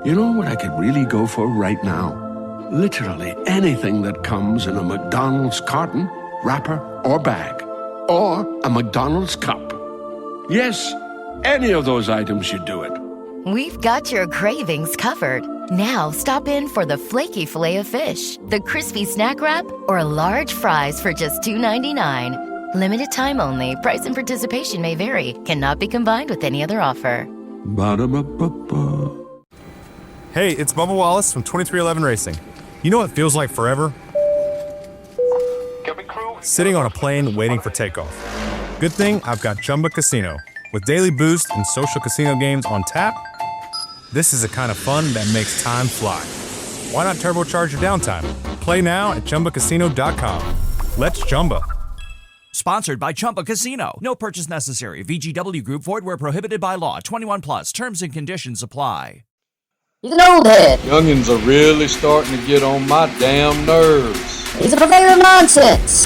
You know what I could really go for right now? Literally anything that comes in a McDonald's carton, wrapper, or bag. Or a McDonald's cup. Yes, any of those items should do it. We've got your cravings covered. Now stop in for the flaky Filet-O-Fish, the crispy snack wrap, or large fries for just $2.99. Limited time only. Price and participation may vary. Cannot be combined with any other offer. Ba-da-ba-ba-ba. Hey, it's Bubba Wallace from 2311 Racing. You know what feels like forever? Sitting on a plane waiting for takeoff. Good thing I've got Chumba Casino. With daily boost and social casino games on tap, this is the kind of fun that makes time fly. Why not turbocharge your downtime? Play now at ChumbaCasino.com. Let's Chumba. Sponsored by Chumba Casino. No purchase necessary. VGW Group. Void where prohibited by law. 21 plus. Terms and conditions apply. He's an old head. Youngins are really starting to get on my damn nerves. He's a purveyor of nonsense.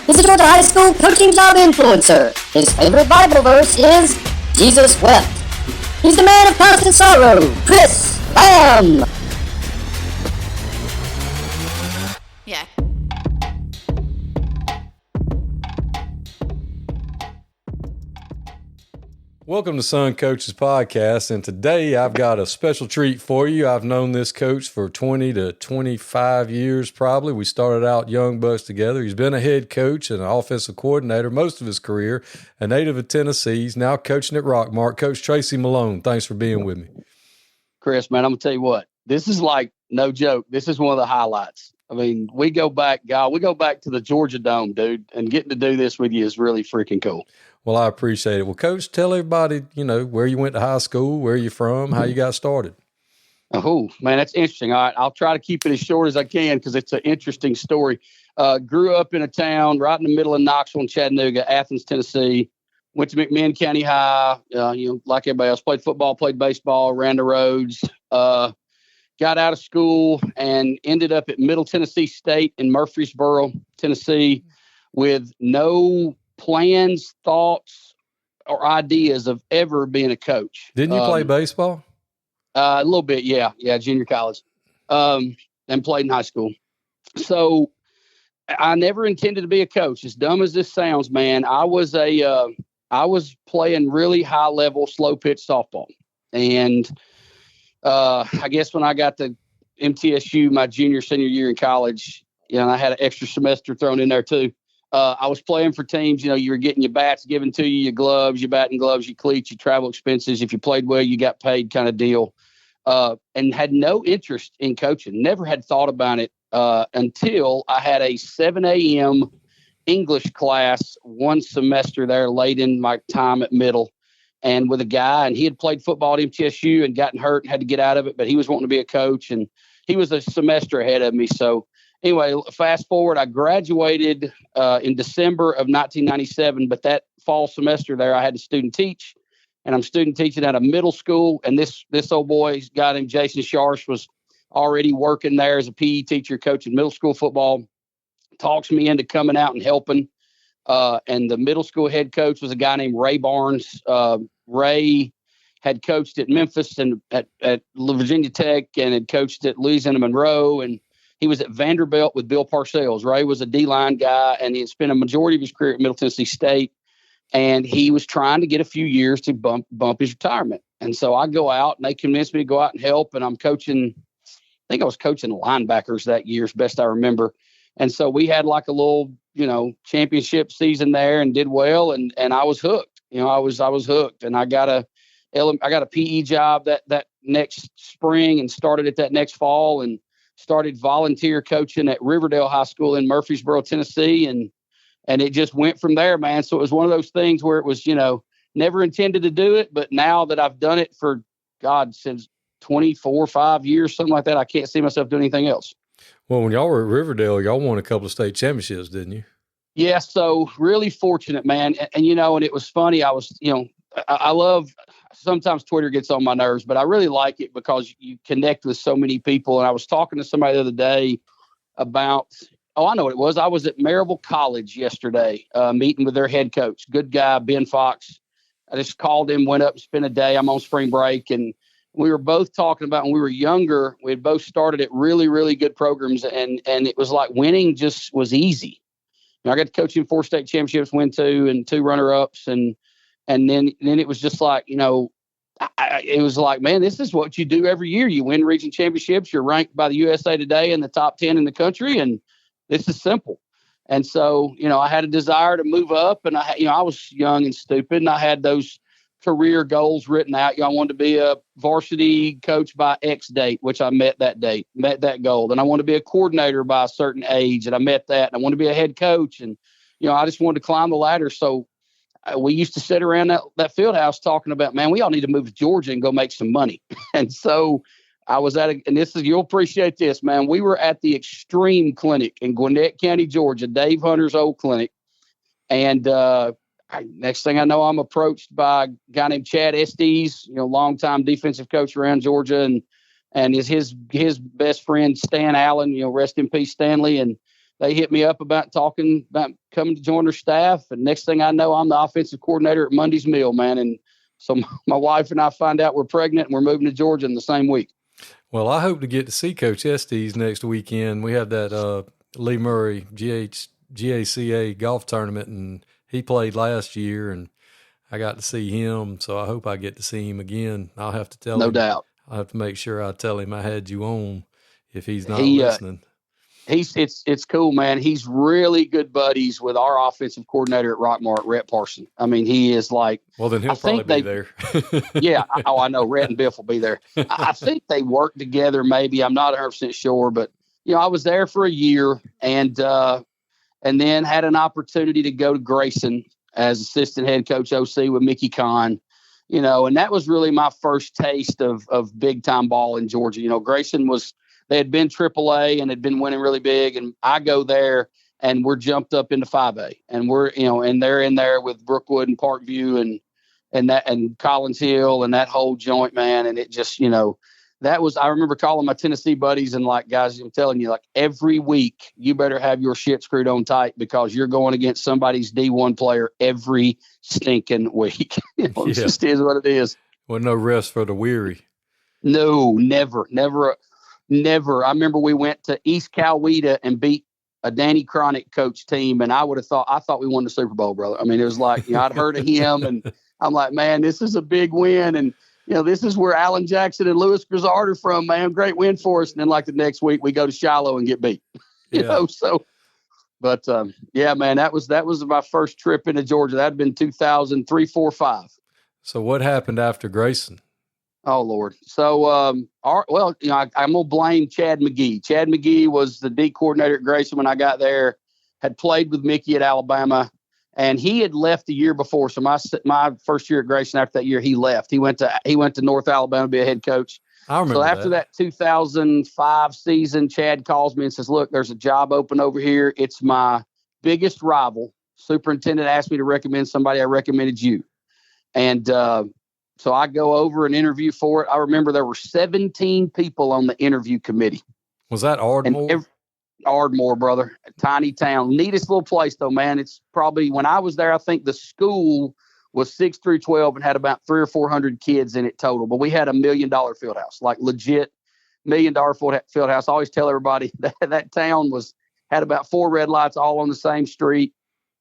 He's a Georgia high school coaching job influencer. His favorite Bible verse is, Jesus wept. He's the man of constant sorrow, Chris Lamb. Yeah. Welcome to Son Coaches Podcast, and today I've got a special treat for you. I've known this coach for 20 to 25 years probably. We started out Young Bucks together. He's been a head coach and an offensive coordinator most of his career, a native of Tennessee. He's now coaching at Rockmart. Coach Tracy Malone, thanks for being with me. Chris, man, I'm going to tell you what. This is like, no joke, this is one of the highlights. I mean, we go back to the Georgia Dome, dude, and getting to do this with you is really freaking cool. Well, I appreciate it. Well, Coach, tell everybody, where you went to high school, where you're from, how you got started. Oh, man, that's interesting. All right, I'll try to keep it as short as I can because it's an interesting story. Grew up in a town right in the middle of Knoxville and Chattanooga, Athens, Tennessee. Went to McMinn County High, like everybody else. Played football, played baseball, ran the roads. Got out of school and ended up at Middle Tennessee State in Murfreesboro, Tennessee, with no plans, thoughts, or ideas of ever being a coach. Didn't you play baseball? A little bit, yeah, junior college, and played in high school. So I never intended to be a coach. As dumb as this sounds, man, I was playing really high level, slow pitch softball, and I guess when I got to MTSU my senior year in college, I had an extra semester thrown in there too. I was playing for teams, you were getting your bats given to you, your gloves, your batting gloves, your cleats, your travel expenses. If you played well, you got paid kind of deal. And had no interest in coaching. Never had thought about it until I had a 7 a.m. English class one semester there late in my time at Middle. And with a guy, and he had played football at MTSU and gotten hurt and had to get out of it, but he was wanting to be a coach, and he was a semester ahead of me. So anyway, fast forward, I graduated in December of 1997, but that fall semester there, I had to student teach, and I'm student teaching at a middle school. And this old boy, guy named Jason Sharsh, was already working there as a PE teacher, coaching middle school football, talks me into coming out and helping. And the middle school head coach was a guy named Ray Barnes. Ray had coached at Memphis and at Virginia Tech, and had coached at Louisiana Monroe, and he was at Vanderbilt with Bill Parcells. Ray was a D-line guy, and he had spent a majority of his career at Middle Tennessee State, and he was trying to get a few years to bump his retirement. And so I go out, and they convinced me to go out and help, and I'm coaching. I think I was coaching linebackers that year, as best I remember. And so we had like a little, championship season there and did well, and I was hooked. I was hooked, and I got a PE job that next spring, and started it that next fall, and started volunteer coaching at Riverdale High School in Murfreesboro, Tennessee, and it just went from there, man. So it was one of those things where it was, never intended to do it, but now that I've done it for since 24, 5 years, something like that, I can't see myself doing anything else. Well, when y'all were at Riverdale, y'all won a couple of state championships, didn't you? Yeah, so really fortunate, man. And and it was funny. I was, I love, sometimes Twitter gets on my nerves, but I really like it because you connect with so many people. And I was talking to somebody the other day about, I know what it was. I was at Maryville College yesterday, meeting with their head coach, good guy, Ben Fox. I just called him, went up and spent a day. I'm on spring break, and we were both talking about when we were younger, we had both started at really, really good programs, and it was like winning just was easy. I got to coach in 4 state championships, win 2 and 2 runner-ups. And then it was just like, it was like, man, this is what you do every year. You win region championships. You're ranked by the USA Today in the top 10 in the country. And this is simple. And so, I had a desire to move up, and I was young and stupid, and I had those career goals written out. I wanted to be a varsity coach by X date, which I met that goal. And I wanted to be a coordinator by a certain age, and I met that. And I wanted to be a head coach, and I just wanted to climb the ladder. So we used to sit around that field house talking about, man, we all need to move to Georgia and go make some money. And so I was and you'll appreciate this, man. We were at the Extreme Clinic in Gwinnett County, Georgia, Dave Hunter's old clinic. And next thing I know, I'm approached by a guy named Chad Estes, longtime defensive coach around Georgia, and is his best friend, Stan Allen, rest in peace, Stanley. And they hit me up about talking about coming to join their staff. And next thing I know, I'm the offensive coordinator at Monday's Mill, man. And so my wife and I find out we're pregnant, and we're moving to Georgia in the same week. Well, I hope to get to see Coach Estes next weekend. We have that Lee Murray GACA golf tournament, and he played last year, and I got to see him. So I hope I get to see him again. I'll have to tell him. No doubt. I'll have to make sure I tell him I had you on if he's not listening. It's cool, man. He's really good buddies with our offensive coordinator at Rockmart, Rhett Parson. I mean, he is like. Well, then he'll probably be there. Yeah. I know. Rhett and Biff will be there. I think they work together. Maybe, I'm not 100% sure, but I was there for a year, and then had an opportunity to go to Grayson as assistant head coach OC with Mickey Kahn. And that was really my first taste of big time ball in Georgia. Grayson they had been AAA and had been winning really big. And I go there, and we're jumped up into 5A, and we're, and they're in there with Brookwood and Parkview and Collins Hill and that whole joint, man. And it just, I remember calling my Tennessee buddies and like, guys, I'm telling you, like every week you better have your shit screwed on tight, because you're going against somebody's D1 player every stinking week. It just is what it is. Well, no rest for the weary. No, never. I remember we went to East Coweta and beat a Danny Cronick coach team, and I thought we won the Super Bowl, brother. I mean, it was like, I'd heard of him, and I'm like, man, this is a big win, and this is where Alan Jackson and Louis Grizzard are from, man. Great win for us. And then like the next week we go to Shiloh and get beat, but yeah, man, that was my first trip into Georgia. That'd been 2003, 4, 5. So what happened after Grayson? Oh, Lord. So, I'm going to blame Chad McGee. Chad McGee was the D coordinator at Grayson when I got there, had played with Mickey at Alabama, and he had left the year before. So my first year at Grayson, after that year, he left. He went to North Alabama to be a head coach. I remember. So after that 2005 season, Chad calls me and says, look, there's a job open over here. It's my biggest rival. Superintendent asked me to recommend somebody. I recommended you. And, so I go over and interview for it. I remember there were 17 people on the interview committee. Was that Ardmore? Ardmore, brother. A tiny town. Neatest little place, though, man. It's probably, when I was there, I think the school was 6 through 12 and had about 300 or 400 kids in it total. But we had $1 million field house, like legit $1 million field house. I always tell everybody that town had about 4 red lights all on the same street.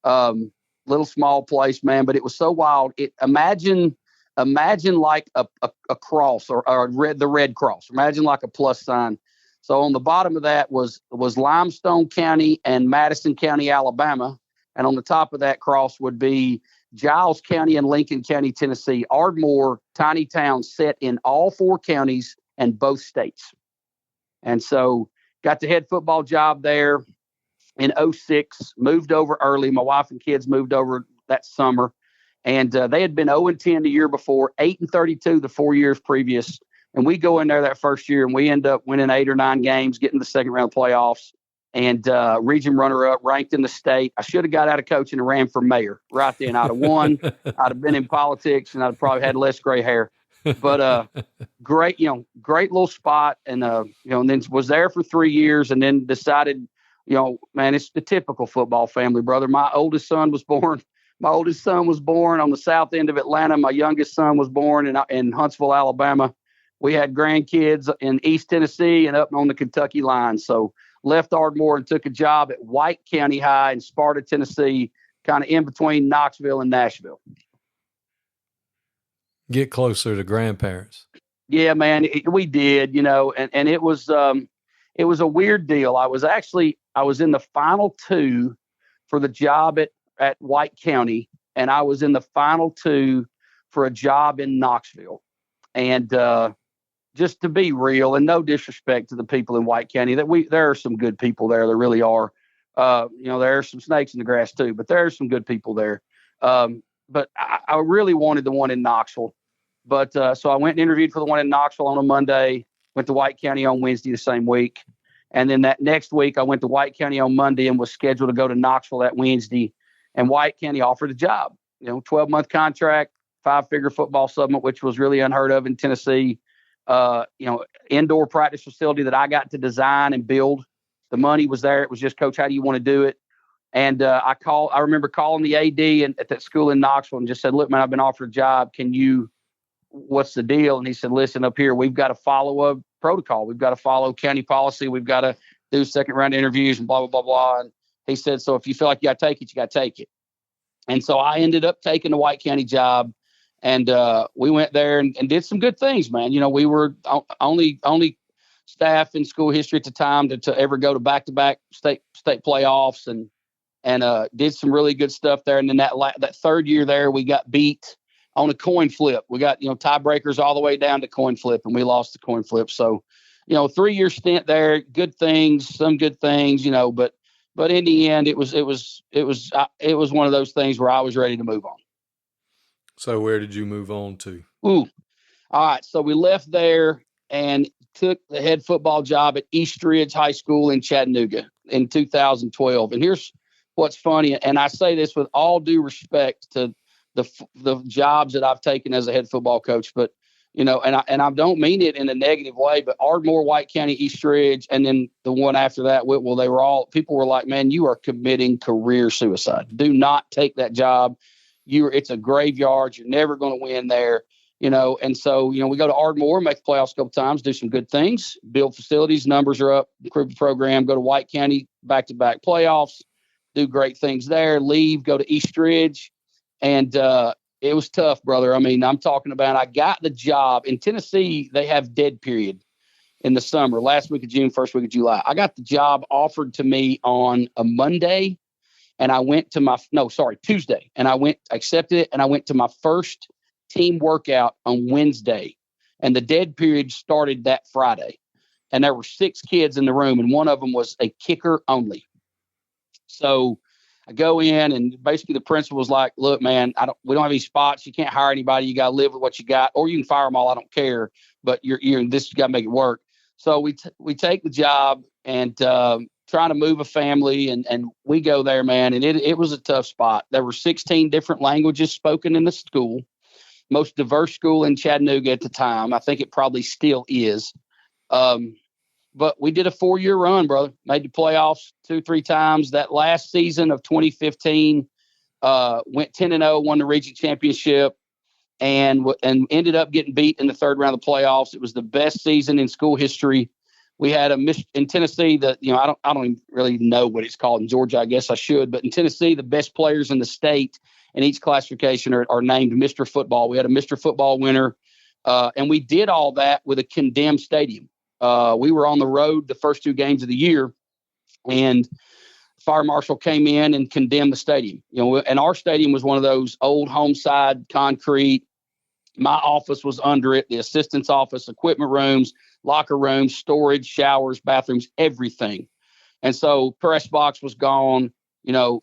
Little small place, man. But it was so wild. Imagine like a cross or the Red Cross. Imagine like a plus sign. So on the bottom of that was Limestone County and Madison County, Alabama. And on the top of that cross would be Giles County and Lincoln County, Tennessee. Ardmore, tiny town set in all 4 counties and both states. And so got the head football job there in 2006, moved over early. My wife and kids moved over that summer. And they had been 0-10 the year before, 8-32 the 4 years previous. And we go in there that first year, and we end up winning 8 or 9 games, getting the second round playoffs, and region runner-up, ranked in the state. I should have got out of coaching and ran for mayor right then. I'd have won. I'd have been in politics, and I'd probably had less gray hair. But great little spot. And, and then was there for 3 years, and then decided, man, it's the typical football family, brother. My oldest son was born on the south end of Atlanta. My youngest son was born in Huntsville, Alabama. we had grandkids in East Tennessee and up on the Kentucky line. So left Ardmore and took a job at White County High in Sparta, Tennessee, kind of in between Knoxville and Nashville. Get closer to grandparents. Yeah, man, we did, and it was a weird deal. I was in the final two for the job at White County, and I was in the final two for a job in Knoxville. And just to be real, and no disrespect to the people in White County, there are some good people there. There really are. There are some snakes in the grass too, but there are some good people there. But I really wanted the one in Knoxville. But so I went and interviewed for the one in Knoxville on a Monday, went to White County on Wednesday the same week. And then that next week, I went to White County on Monday and was scheduled to go to Knoxville that Wednesday. And White County offered a job, 12-month contract, 5-figure football supplement, which was really unheard of in Tennessee. Indoor practice facility that I got to design and build. The money was there. It was just, Coach, how do you want to do it? And I remember calling the AD at that school in Knoxville and just said, look, man, I've been offered a job. What's the deal? And he said, listen, up here, we've got to follow a protocol. We've got to follow county policy. We've got to do second round interviews and blah, blah, blah, blah. And he said, so if you feel like you got to take it, you got to take it. And so I ended up taking the White County job. And we went there and did some good things, man. We were only staff in school history at the time to ever go to back-to-back state playoffs and did some really good stuff there. And then that third year there, we got beat on a coin flip. We got, tiebreakers all the way down to coin flip, and we lost the coin flip. So, 3-year stint there, good things, some good things, but in the end, it was one of those things where I was ready to move on. So where did you move on to? All right. So we left there and took the head football job at East Ridge High School in Chattanooga in 2012. And here's what's funny. And I say this with all due respect to the jobs that I've taken as a head football coach, but and I don't mean it in a negative way, but Ardmore, White County, East Ridge, and then the one after that, Whitwell, people were like, man, you are committing career suicide. Do not take that job. It's a graveyard. You're never going to win there, And so, we go to Ardmore, make the playoffs a couple times, do some good things, build facilities, numbers are up, improve the program, go to White County, back-to-back playoffs, do great things there, leave, go to East Ridge. And it was tough, brother. I mean, I'm talking about I got the job. In Tennessee, they have dead period in the summer, last week of June, first week of July. I got the job offered to me on a Monday, and I went to Tuesday. And I accepted it, and I went to my first team workout on Wednesday. And the dead period started that Friday. And there were 6 kids in the room, and one of them was a kicker only. So I go in, and basically the principal was like, look, man, we don't have any spots. You can't hire anybody. You got to live with what you got, or you can fire them all. I don't care, but you got to make it work. So we take the job and trying to move a family, and we go there, man. And it was a tough spot. There were 16 different languages spoken in the school, most diverse school in Chattanooga at the time. I think it probably still is. But we did a 4-year run, brother. Made the playoffs 2-3 times. That last season of 2015, went 10-0, won the region championship, and ended up getting beat in the third round of the playoffs. It was the best season in school history. We had in Tennessee that I don't even really know what it's called in Georgia. I guess I should, but in Tennessee, the best players in the state in each classification are named Mr. Football. We had a Mr. Football winner, and we did all that with a condemned stadium. We were on the road the first 2 games of the year, and fire marshal came in and condemned the stadium. And our stadium was one of those old home side concrete. My office was under it, the assistant's office, equipment rooms, locker rooms, storage, showers, bathrooms, everything. And so press box was gone,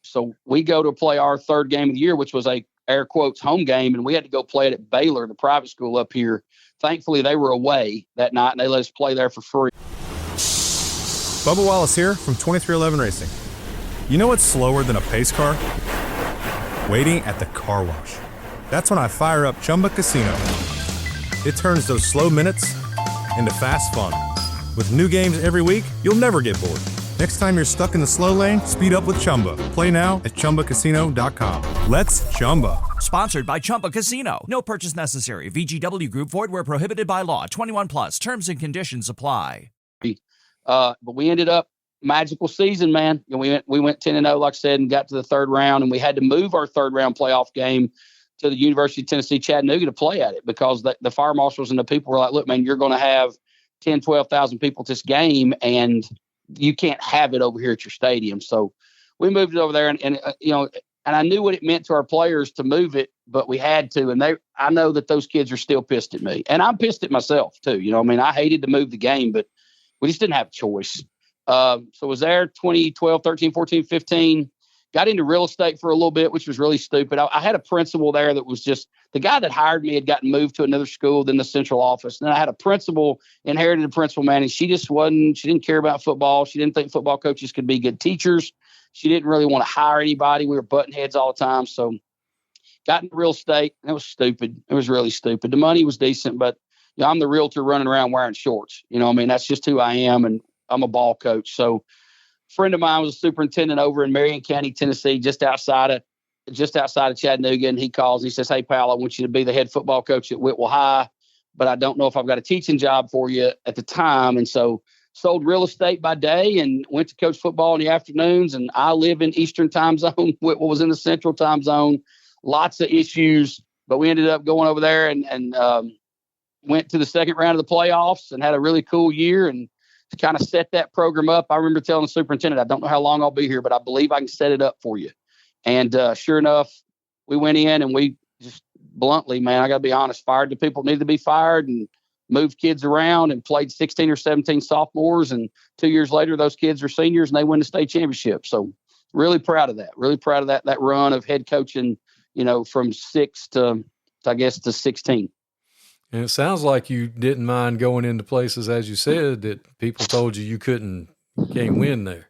so we go to play our third game of the year, which was a air quotes home game, and we had to go play it at Baylor, the private school up here. Thankfully, they were away that night, and they let us play there for free. Bubba Wallace here from 2311 Racing. You know what's slower than a pace car? Waiting at the car wash. That's when I fire up Chumba Casino. It turns those slow minutes into fast fun. With new games every week, you'll never get bored. Next time you're stuck in the slow lane, speed up with Chumba. Play now at ChumbaCasino.com. Let's Chumba. Sponsored by Chumba Casino. No purchase necessary. VGW Group. Void where prohibited by law. 21 plus. Terms and conditions apply. But we ended up magical season, man. We went 10-0, like I said, and got to the third round, and we had to move our third round playoff game to the University of Tennessee Chattanooga to play at it because the fire marshals and the people were like, look, man, you're going to have 10, 12,000 people at this game, and you can't have it over here at your stadium. So we moved it over there, and I knew what it meant to our players to move it, but we had to. And I know that those kids are still pissed at me, and I'm pissed at myself too. I hated to move the game, but we just didn't have a choice. So I was there 2012, 13, 14, 15, got into real estate for a little bit, which was really stupid. I had a principal there that was just the guy that hired me had gotten moved to another school than the central office. And then I had a principal, inherited a principal, man, and she didn't care about football. She didn't think football coaches could be good teachers. She didn't really want to hire anybody. We were butting heads all the time. So got into real estate. And it was stupid. It was really stupid. The money was decent, but I'm the realtor running around wearing shorts. That's just who I am. And I'm a ball coach. So a friend of mine was a superintendent over in Marion County, Tennessee, just outside of Chattanooga. And he calls and he says, hey, pal, I want you to be the head football coach at Whitwell High, but I don't know if I've got a teaching job for you at the time. And so sold real estate by day and went to coach football in the afternoons. And I live in Eastern time zone. Whitwell was in the Central time zone. Lots of issues, but we ended up going over there and went to the second round of the playoffs and had a really cool year. And to kind of set that program up, I remember telling the superintendent, I don't know how long I'll be here, but I believe I can set it up for you. And sure enough, we went in and we just bluntly, man, I got to be honest, fired the people that needed to be fired and moved kids around and played 16 or 17 sophomores. And 2 years later, those kids are seniors and they win the state championship. So really proud of that. Really proud of that run of head coaching, from 6 to 16. And it sounds like you didn't mind going into places, as you said, that people told you can't win there.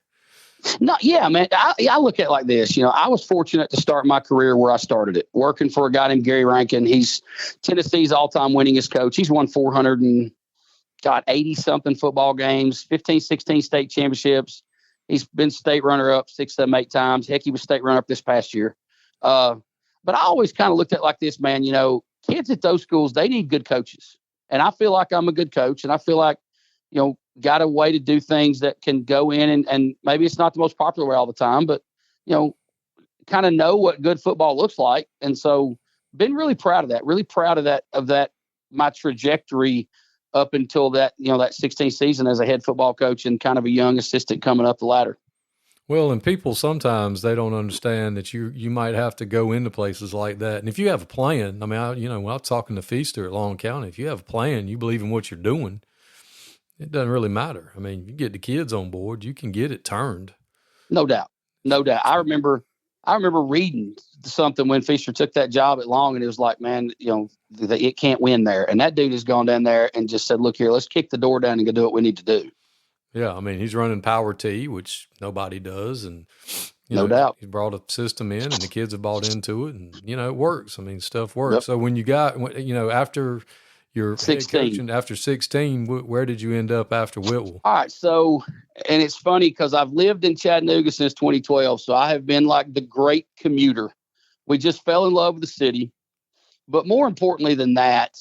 No, yeah, man. I look at it like this. I was fortunate to start my career where I started it, working for a guy named Gary Rankin. He's Tennessee's all-time winningest coach. He's won 80-something football games, 15, 16 state championships. He's been state runner-up 6, 7, 8 times. Heck, he was state runner-up this past year. But I always kind of looked at it like this, man. Kids at those schools, they need good coaches. And I feel like I'm a good coach, and I feel like, got a way to do things that can go in and maybe it's not the most popular way all the time, but, kind of know what good football looks like. And so been really proud of that, my trajectory up until that 16th season as a head football coach and kind of a young assistant coming up the ladder. Well, and people sometimes they don't understand that you might have to go into places like that. And if you have a plan, when I'm talking to Feaster at Long County, if you have a plan, you believe in what you're doing, it doesn't really matter. You get the kids on board, you can get it turned. No doubt. I remember reading something when Feaster took that job at Long, and it was like, man, it can't win there. And that dude has gone down there and just said, look here, let's kick the door down and go do what we need to do. Yeah, he's running Power T, which nobody does, and no doubt he's brought a system in, and the kids have bought into it, and it works. Stuff works. Yep. So when you got, after your 16, after 16, where did you end up after Whitwell? All right, so and it's funny because I've lived in Chattanooga since 2012, so I have been like the great commuter. We just fell in love with the city, but more importantly than that,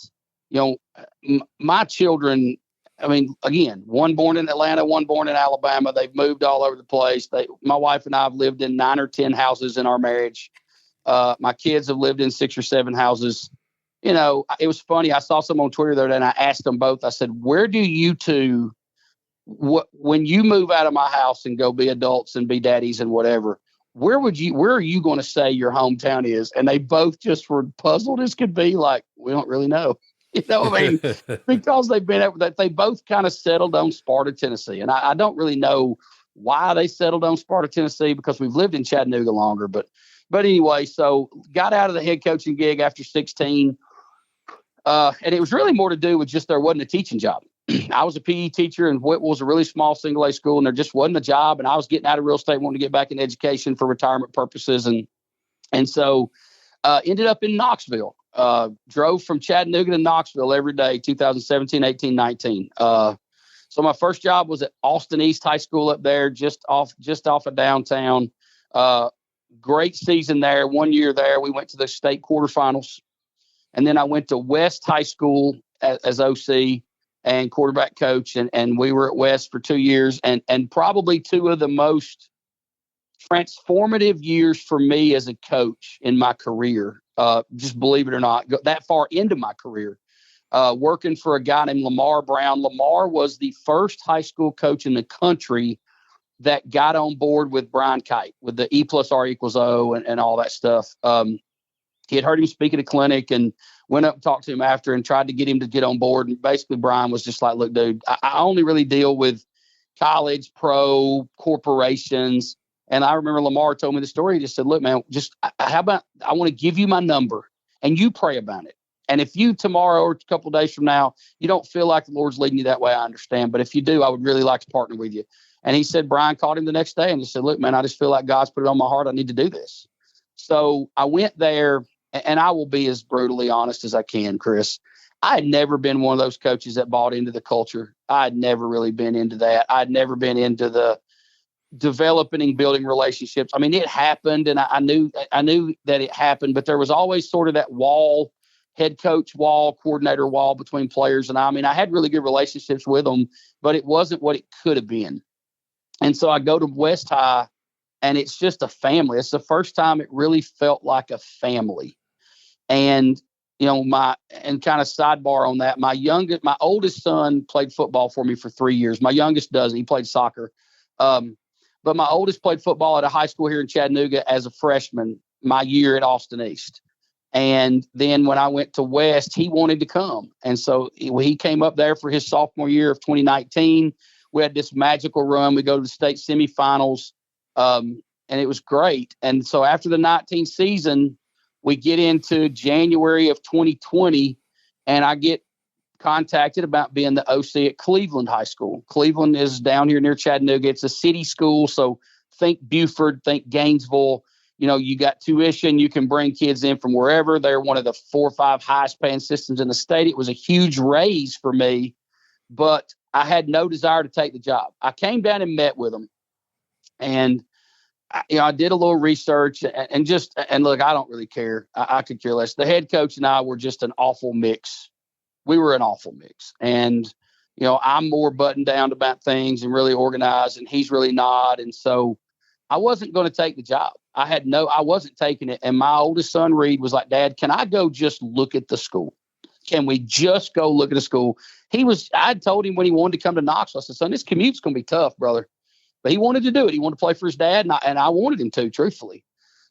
my children. Again, one born in Atlanta, one born in Alabama. They've moved all over the place. My wife and I have lived in 9 or 10 houses in our marriage. My kids have lived in 6 or 7 houses. It was funny. I saw some on Twitter the other day, and I asked them both. I said, where do you two, when you move out of my house and go be adults and be daddies and whatever, where are you going to say your hometown is? And they both just were puzzled as could be, like, we don't really know. Because they both kind of settled on Sparta, Tennessee. And I don't really know why they settled on Sparta, Tennessee, because we've lived in Chattanooga longer. But anyway, so got out of the head coaching gig after 16. And it was really more to do with just there wasn't a teaching job. I was a PE teacher, and Whitwell was a really small single A school, and there just wasn't a job. And I was getting out of real estate, wanting to get back in education for retirement purposes. And so ended up in Knoxville. Drove from Chattanooga to Knoxville every day, 2017, 18, 19. So my first job was at Austin East High School up there, just off of downtown. Great season there. 1 year there. We went to the state quarterfinals. And then I went to West High School as OC and quarterback coach. And we were at West for 2 years, and probably two of the most transformative years for me as a coach in my career. Just believe it or not, that far into my career, working for a guy named Lamar Brown. Lamar was the first high school coach in the country that got on board with Brian Kite with the E+R=O and all that stuff. He had heard him speak at a clinic and went up and talked to him after and tried to get him to get on board. And basically Brian was just like, look, dude, I only really deal with college, pro, corporations. And I remember Lamar told me the story. He just said, look, man, how about I want to give you my number and you pray about it. And if you tomorrow or a couple of days from now, you don't feel like the Lord's leading you that way, I understand. But if you do, I would really like to partner with you. And he said, Brian called him the next day and just said, look, man, I just feel like God's put it on my heart. I need to do this. So I went there, and I will be as brutally honest as I can, Chris. I had never been one of those coaches that bought into the culture. I had never really been into that. I'd never been into the developing and building relationships. I mean, it happened, and I knew that it happened, but there was always sort of that wall, head coach wall, coordinator wall between players. And I mean, I had really good relationships with them, but it wasn't what it could have been. And so I go to West High, and it's just a family. It's the first time it really felt like a family. And, you know, and kind of sidebar on that, my oldest son played football for me for 3 years. My youngest doesn't. He played soccer. But my oldest played football at a high school here in Chattanooga as a freshman my year at Austin East. And then when I went to West, he wanted to come. And so he came up there for his sophomore year of 2019. We had this magical run. We go to the state semifinals, and it was great. And so after the 19 season, we get into January of 2020, and I get contacted about being the OC at Cleveland High School. Cleveland is down here near Chattanooga. It's a city school, so think Buford, think Gainesville. You know, you got tuition. You can bring kids in from wherever. They're one of the 4 or 5 highest paying systems in the state. It was a huge raise for me, but I had no desire to take the job. I came down and met with them, and I did a little research and look, I don't really care. I could care less. The head coach and I were just an awful mix. We were an awful mix. And, you know, I'm more buttoned down about things and really organized, and he's really not. And so I wasn't going to take the job. I wasn't taking it. And my oldest son, Reed, was like, Dad, can I go just look at the school? Can we just go look at the school? I'd told him when he wanted to come to Knoxville, I said, son, this commute's going to be tough, brother. But he wanted to do it. He wanted to play for his dad, and I wanted him to, truthfully.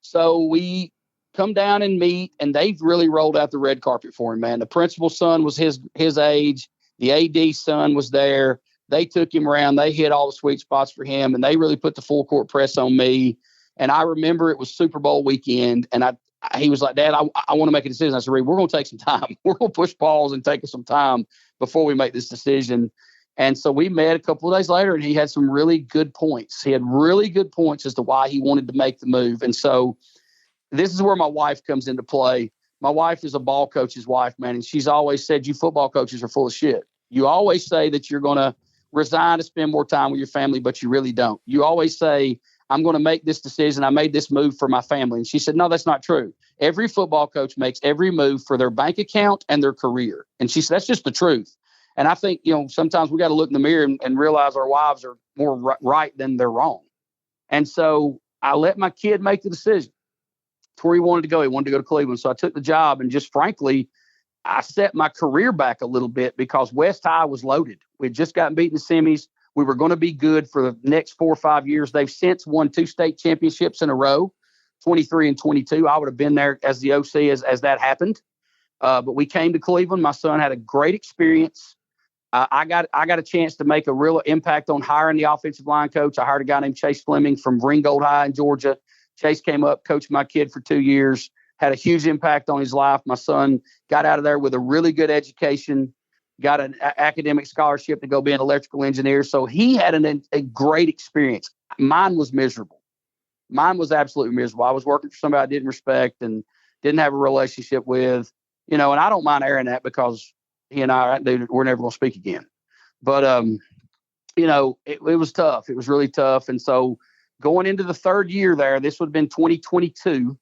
So we come down and meet, and they've really rolled out the red carpet for him, man. The principal's son was his age. The AD son was there. They took him around. They hit all the sweet spots for him, and they really put the full court press on me. And I remember it was Super Bowl weekend, and he was like, Dad, I want to make a decision. I said, Reed, we're going to take some time. We're going to push pause and take us some time before we make this decision. And so we met a couple of days later, and he had some really good points. He had really good points as to why he wanted to make the move. And so this is where my wife comes into play. My wife is a ball coach's wife, man, and she's always said, you football coaches are full of shit. You always say that you're going to resign to spend more time with your family, but you really don't. You always say, I'm going to make this decision. I made this move for my family. And she said, no, that's not true. Every football coach makes every move for their bank account and their career. And she said, that's just the truth. And I think, you know, sometimes we got to look in the mirror and realize our wives are more right than they're wrong. And so I let my kid make the decision to where he wanted to go. He wanted to go to Cleveland. So I took the job, and just frankly, I set my career back a little bit because West High was loaded. We'd just gotten beaten the semis. We were going to be good for the next 4 or 5 years. They've since won 2 state championships in a row, 23 and 22. I would have been there as the OC as that happened. But we came to Cleveland. My son had a great experience. I got a chance to make a real impact on hiring the offensive line coach. I hired a guy named Chase Fleming from Ringgold High in Georgia. Chase came up, coached my kid for 2 years, had a huge impact on his life. My son got out of there with a really good education, got an academic scholarship to go be an electrical engineer. So he had a great experience. Mine was miserable. Mine was absolutely miserable. I was working for somebody I didn't respect and didn't have a relationship with, you know, and I don't mind airing that because he and I, we're never going to speak again. But it was tough. It was really tough. And so going into the third year there, this would have been 2022.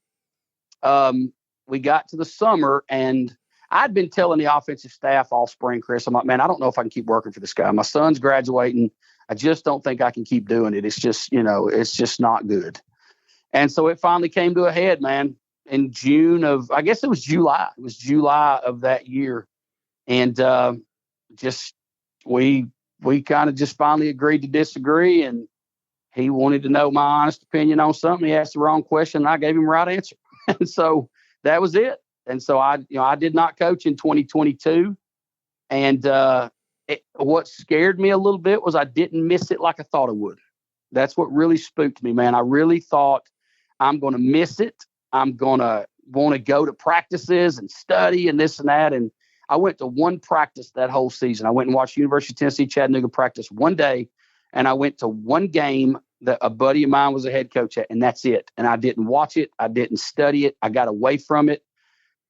We got to the summer, and I'd been telling the offensive staff all spring, Chris, I'm like, man, I don't know if I can keep working for this guy. My son's graduating. I just don't think I can keep doing it. It's just, it's just not good. And so it finally came to a head, man, in June of, I guess it was July. It was July of that year. And we kind of just finally agreed to disagree. And he wanted to know my honest opinion on something. He asked the wrong question, and I gave him the right answer. And so that was it. And so I did not coach in 2022. And what scared me a little bit was I didn't miss it like I thought I would. That's what really spooked me, man. I really thought I'm going to miss it. I'm going to want to go to practices and study and this and that. And I went to one practice that whole season. I went and watched University of Tennessee Chattanooga practice one day, and I went to one game that a buddy of mine was a head coach at, and that's it. And I didn't watch it. I didn't study it. I got away from it.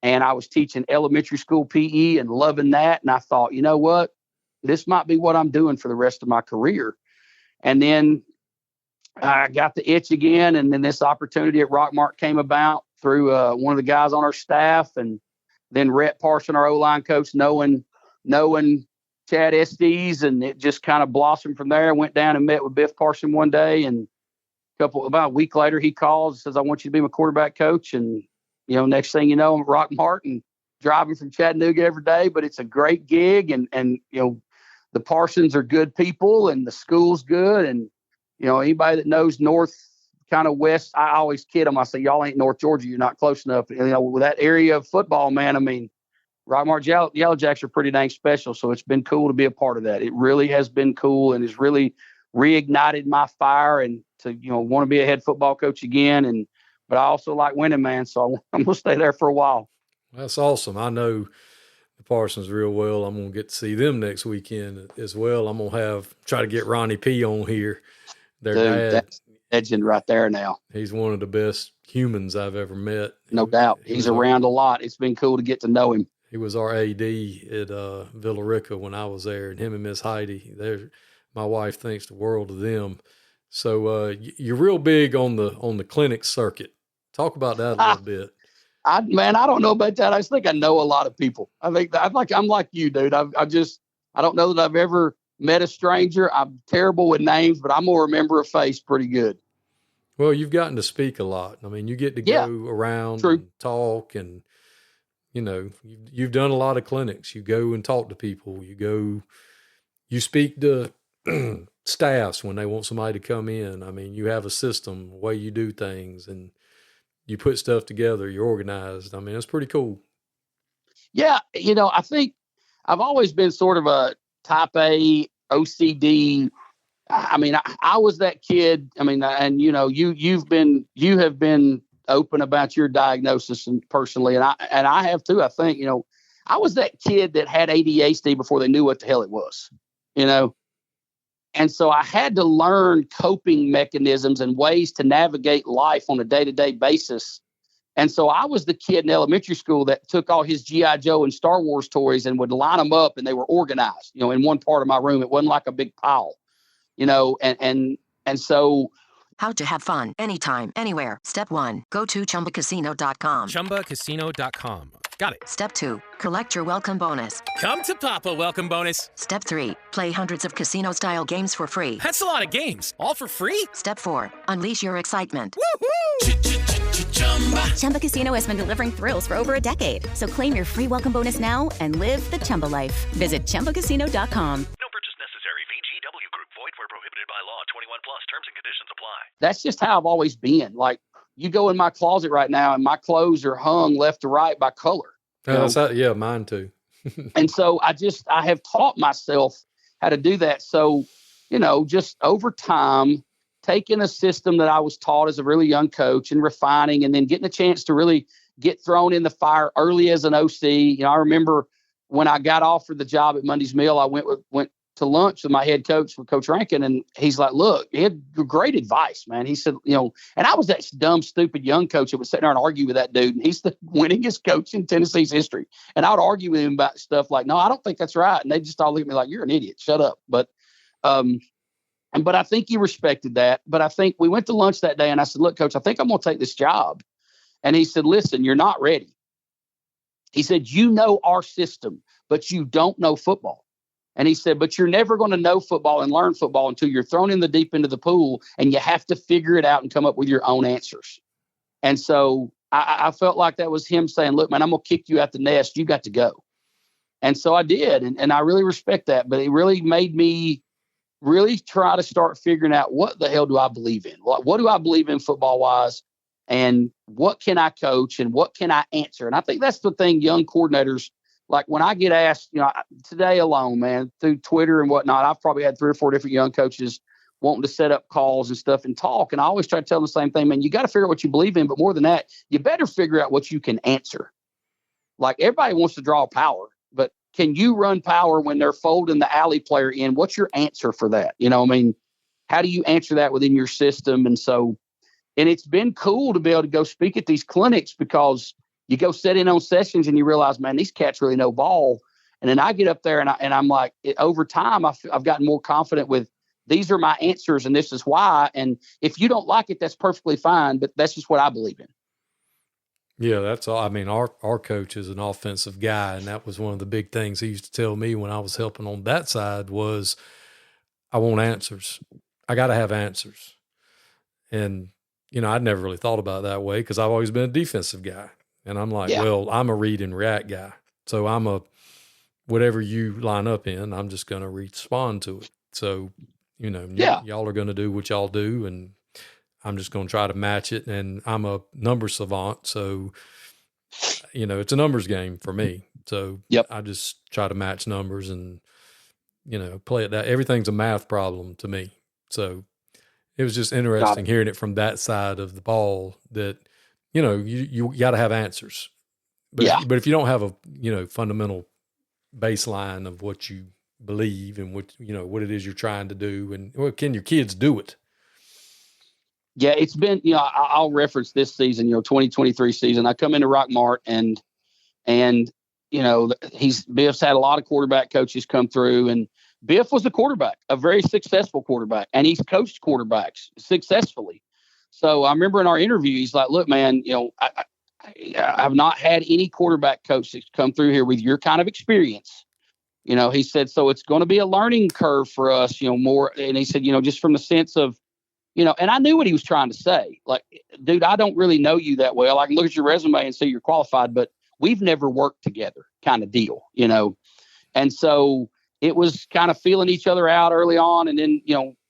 And I was teaching elementary school PE and loving that. And I thought, you know what? This might be what I'm doing for the rest of my career. And then I got the itch again. And then this opportunity at Rockmart came about through one of the guys on our staff. And then Rhett Parson, our O-line coach, knowing Chad Estes, and it just kind of blossomed from there. I went down and met with Biff Parson one day, and about a week later, he calls and says, I want you to be my quarterback coach. And, next thing you know, I'm at Rockmart and driving from Chattanooga every day, but it's a great gig. And the Parsons are good people, and the school's good. And, anybody that knows North, kind of West, I always kid them. I say, y'all ain't North Georgia. You're not close enough. With that area of football, man, I mean, Rockmart Yellow Jacks are pretty dang special. So it's been cool to be a part of that. It really has been cool, and it's really reignited my fire and to, want to be a head football coach again. But I also like winning, man. So I'm going to stay there for a while. That's awesome. I know the Parsons real well. I'm going to get to see them next weekend as well. I'm going to try to get Ronnie P on here. Their dad. That's legend right there now. He's one of the best humans I've ever met. No doubt. He's around a lot. It's been cool to get to know him. He was our AD at Villa Rica when I was there, and him and Miss Heidi. My wife thinks the world of them. So you're real big on the clinic circuit. Talk about that a little bit. I don't know about that. I just think I know a lot of people. I think I'm like you, dude. I don't know that I've ever met a stranger. I'm terrible with names, but I'm going to remember a face pretty good. Well, you've gotten to speak a lot. I mean, you get to go around and talk, and you've done a lot of clinics. You go and talk to people. You speak to staffs when they want somebody to come in. I mean, you have a system, a way you do things, and you put stuff together. You're organized. I mean, it's pretty cool. Yeah. I think I've always been sort of a type A OCD. I mean, I was that kid. I mean, and you have been open about your diagnosis and personally, and I have too. I think, I was that kid that had ADHD before they knew what the hell it was, and so I had to learn coping mechanisms and ways to navigate life on a day-to-day basis. And so I was the kid in elementary school that took all his G.I. Joe and Star Wars toys and would line them up, and they were organized, in one part of my room. It wasn't like a big pile, and so. How to have fun anytime, anywhere. Step 1, go to ChumbaCasino.com. ChumbaCasino.com. Got it. Step 2, collect your welcome bonus. Come to Papa welcome bonus. Step 3, play hundreds of casino-style games for free. That's a lot of games, all for free? Step 4, unleash your excitement. Woohoo! Chumba Casino has been delivering thrills for over a decade. So claim your free welcome bonus now and live the Chumba life. Visit ChumbaCasino.com. No purchase necessary. VGW Group. Void where prohibited by law. 21 plus. Terms and conditions apply. That's just how I've always been. Like, you go in my closet right now, and my clothes are hung left to right by color. Yeah, mine too. And so I have taught myself how to do that. So, just over time, taking a system that I was taught as a really young coach and refining, and then getting a chance to really get thrown in the fire early as an OC. I remember when I got offered the job at Monday's Mill, I went to lunch with my head coach, with Coach Rankin, and he's like, look, he had great advice, man. He said, and I was that dumb, stupid young coach that would sit there and argue with that dude. And he's the winningest coach in Tennessee's history. And I would argue with him about stuff like, no, I don't think that's right. And they just all look at me like, you're an idiot. Shut up. But But I think he respected that. But I think we went to lunch that day and I said, look, coach, I think I'm going to take this job. And he said, listen, you're not ready. He said, you know our system, but you don't know football. And he said, but you're never going to know football and learn football until you're thrown in the deep end of the pool and you have to figure it out and come up with your own answers. And so I felt like that was him saying, look, man, I'm going to kick you out the nest. You got to go. And so I did. And I really respect that. But it really made me really try to start figuring out what the hell do I believe in? What do I believe in football wise? And what can I coach and what can I answer? And I think that's the thing young coordinators, like when I get asked, today alone, man, through Twitter and whatnot, I've probably had 3 or 4 different young coaches wanting to set up calls and stuff and talk. And I always try to tell them the same thing, man, you got to figure out what you believe in. But more than that, you better figure out what you can answer. Like everybody wants to draw power, but can you run power when they're folding the alley player in? What's your answer for that? How do you answer that within your system? And it's been cool to be able to go speak at these clinics because you go sit in on sessions and you realize, man, these cats really know ball. And then I get up there and I'm like, over time, I've gotten more confident with these are my answers and this is why. And if you don't like it, that's perfectly fine. But that's just what I believe in. Yeah, that's all. I mean, our coach is an offensive guy, and that was one of the big things he used to tell me when I was helping on that side was, I want answers. I got to have answers. And, I'd never really thought about it that way because I've always been a defensive guy. And I'm like, well, I'm a read and react guy. So I'm whatever you line up in, I'm just going to respond to it. So, y'all are going to do what y'all do, and I'm just going to try to match it. And I'm a number savant. So, it's a numbers game for me. So I just try to match numbers and, play it that. Everything's a math problem to me. So it was just interesting hearing it from that side of the ball that, you got to have answers. But if you don't have a, fundamental baseline of what you believe and what it is you're trying to do, and can your kids do it? Yeah, it's been, I'll reference this season, 2023 season. I come into Rockmart and Biff's had a lot of quarterback coaches come through, and Biff was a quarterback, a very successful quarterback, and he's coached quarterbacks successfully. So I remember in our interview, he's like, look, man, I've not had any quarterback coach that's come through here with your kind of experience. He said, so it's going to be a learning curve for us, more. And he said, just from the sense of, and I knew what he was trying to say. Like, dude, I don't really know you that well. I can look at your resume and say you're qualified, but we've never worked together kind of deal, And so it was kind of feeling each other out early on. And then,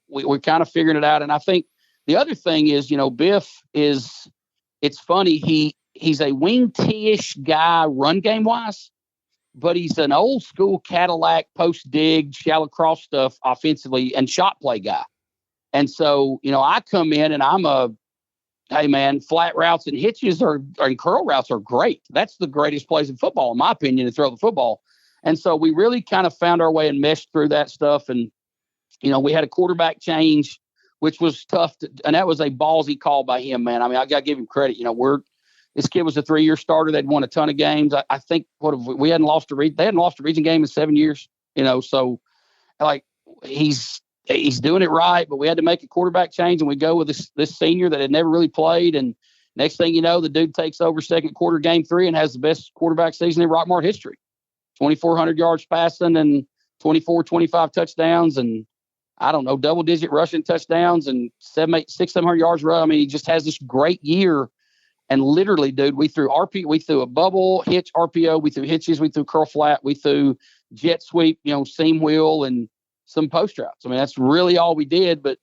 we're kind of figuring it out. And I think the other thing is, Biff it's funny. He's a wing T-ish guy run game wise, but he's an old school Cadillac post dig, shallow cross stuff offensively and shot play guy. And so, I come in and I'm hey man, flat routes and hitches and curl routes are great. That's the greatest plays in football, in my opinion, to throw the football. And so we really kind of found our way and meshed through that stuff. And, we had a quarterback change, which was tough. And that was a ballsy call by him, man. I mean, I got to give him credit. This kid was a 3-year starter. They'd won a ton of games. I think they hadn't lost a region game in 7 years, so like he's doing it right, but we had to make a quarterback change and we go with this senior that had never really played. And next thing you know, the dude takes over second quarter game 3 and has the best quarterback season in Rockmart history. 2,400 yards passing and 25 touchdowns and I don't know, double-digit rushing touchdowns and 700 yards run. I mean, he just has this great year. And literally, dude, we threw a bubble hitch RPO, we threw hitches, we threw curl flat, we threw jet sweep, seam wheel, and some post routes. I mean, that's really all we did. But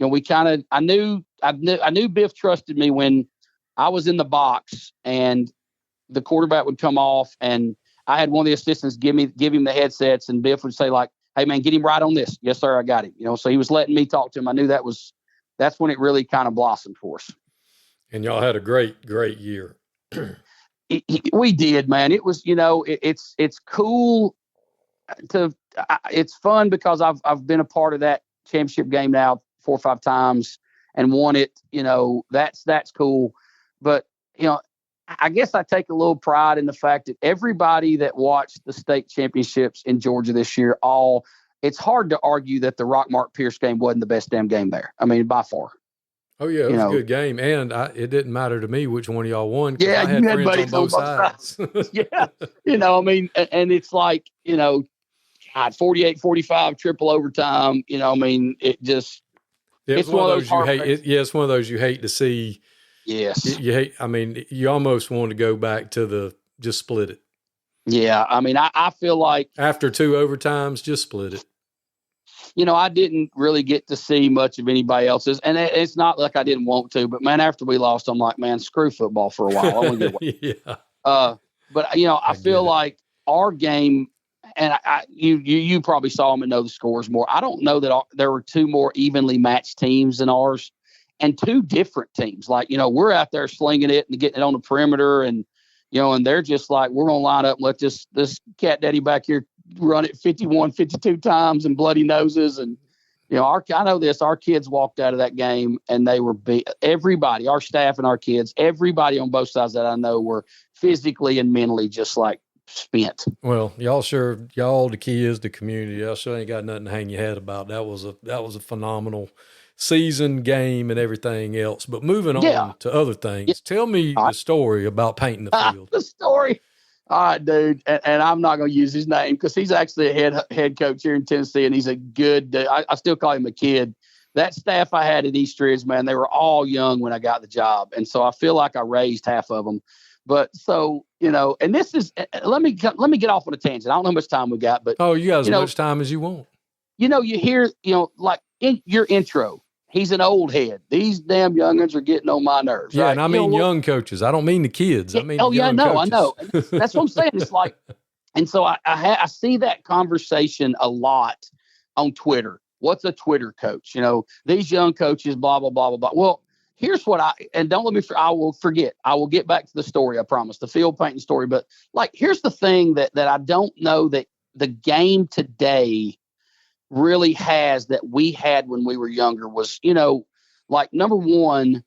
I knew Biff trusted me when I was in the box and the quarterback would come off, and I had one of the assistants give him the headsets, and Biff would say like, "Hey man, get him right on this." "Yes sir, I got him." So he was letting me talk to him. I knew that's when it really kind of blossomed for us. And y'all had a great year. We did, man. It was, it's cool it's fun because I've been a part of that championship game now 4 or 5 times and won it. That's cool. But, I guess I take a little pride in the fact that everybody that watched the state championships in Georgia this year, all it's hard to argue that the Rockmart Pierce game wasn't the best damn game there. I mean, by far. Oh, yeah, it was a good game. And it didn't matter to me which one of y'all won. Yeah, I had you had friends buddies on both sides. Yeah. I mean, and it's like, God, 48-45, triple overtime. I mean, it's one of those you hate. It's one of those you hate to see. Yes. You hate. I mean, you almost want to go back to just split it. Yeah. I mean, I feel like after 2 overtimes, just split it. I didn't really get to see much of anybody else's, and it's not like I didn't want to, but man, after we lost, I'm like, man, screw football for a while. I want to get away. Yeah. But I feel like our game, and you probably saw them and know the scores more. I don't know that there were 2 more evenly matched teams than ours, and 2 different teams. Like, we're out there slinging it and getting it on the perimeter, and and they're just like, we're gonna line up and let this cat daddy back here run it 51, 52 times and bloody noses. And, I know this, our kids walked out of that game and they were everybody, our staff and our kids, everybody on both sides that I know were physically and mentally just like spent. Well, y'all, the key is the community. Y'all sure ain't got nothing to hang your head about. That was a phenomenal season, game, and everything else. But moving on to other things, tell me the story about painting the field. The story. All right, dude, and I'm not going to use his name because he's actually a head coach here in Tennessee, and he's a good dude. I still call him a kid. That staff I had at East Ridge, man, they were all young when I got the job, and so I feel like I raised half of them. But so, and this is let me get off on a tangent. I don't know how much time we got, but you got as much time as you want. You hear, like in your intro. He's an old head. These damn youngins are getting on my nerves. Yeah, right? and I mean young coaches. I don't mean the kids. I mean I know. coaches. That's what I'm saying. It's like, and so I see that conversation a lot on Twitter. What's a Twitter coach? These young coaches, blah, blah, blah, blah, blah. Well, here's what don't let me, I will forget. I will get back to the story, I promise, the field painting story. But like, here's the thing that I don't know that the game today really has that we had when we were younger was, like, number one,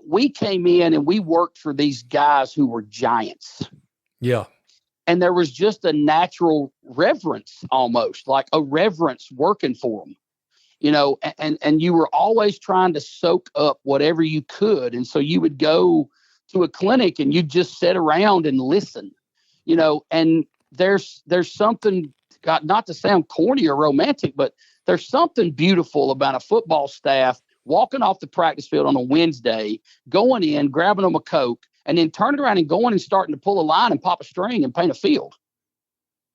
we came in and we worked for these guys who were giants. Yeah. And there was just a natural reverence, almost like a reverence working for them, and you were always trying to soak up whatever you could. And so you would go to a clinic and you'd just sit around and listen, and there's something, not to sound corny or romantic, but there's something beautiful about a football staff walking off the practice field on a Wednesday, going in, grabbing them a Coke, and then turning around and going and starting to pull a line and pop a string and paint a field.